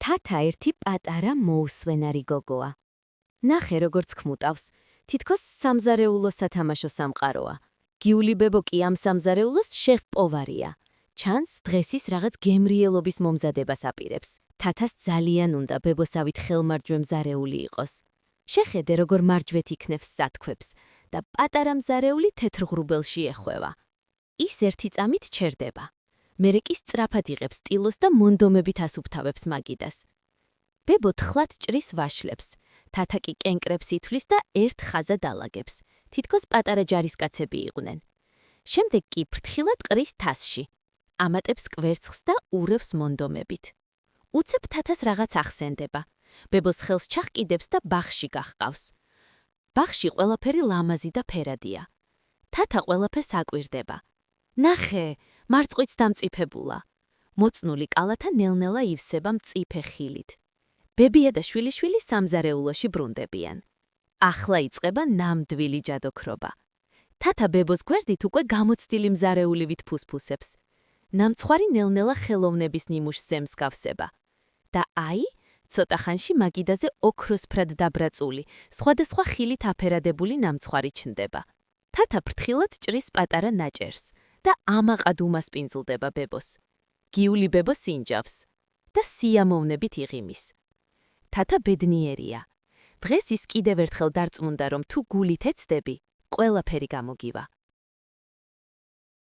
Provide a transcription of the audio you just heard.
თათა ერთი პატარა მოუსვენარი გოგოა. ნახე როგორც ქმუტავს, თითქოს სამზარეულო სათამაშო სამყაროა. გიული ბებო კი ამ სამზარეულოს შეფ-პოვარია. ჩანს დღეს ის რაღაც გემრიელობის მომზადებას აპირებს. თათას ძალიან უნდა ბებოსავით ხელმარჯვე მზარეული იყოს. შეხედე როგორ მარჯვეთ იქნევს სათქვებს და პატარა მზარეული თეთრ ღრუბელში ეხვევა. ის ერთი წამით ჩერდება. მერე კი სწრაფად იღებს ტილოს და მონდომებით ასუფთავებს მაგიდას. ბებო თხლად ჭრის ვაშლებს, თათა კი კენკრებს ითვლის და ერთ ხაზად ალაგებს. თითქოს პატარა ჯარისკაცები იყვნენ. შემდეგ კი ფრთხილად ყრის თასში. ამატებს კვერცხს და ურევს მონდომებით. უცებ თათას რაღაც ახსენდება. ბებოს ხელს ჩახკიდებს და ბაღში გაჰყავს. ბაღში ყველაფერი ლამაზი და ფერადია. თათა ყველაფერს აკვირდება. ნახე, მარწყვიც დამწიფებულა. მოწნული კალათა ნელ-ნელა ივსება მწიფე ხილით. ბებია და შვილიშვილი სამზარეულოში ბრუნდებიან. ახლა იწყება ნამდვილი ჯადოქრობა. თათა ბებოს გვერდით უკვე გამოცდილი მზარეულივით ფუსფუსებს. ნამცხვარი ნელ-ნელა ხელოვნების ნიმუშს ემსგავსება. და აი, ცოტა ხანში მაგიდაზე ოქროსფრად დაბრაწული, სხვადასხვა ხილით აფერადებული ნამცხვარი ჩნდება. თათა ფრთხილად ჭრის პატარა ნაჭერს და ამაყად უმასპინძლდება ბებოს. გიული ბებო სინჯავს და სიამოვნებით იღიმის. თათა ბედნიერია. დღეს ის კიდევ ერთხელ დარწმუნდა, რომ თუ გულით ეცდები, ყველაფერი გამოგივა.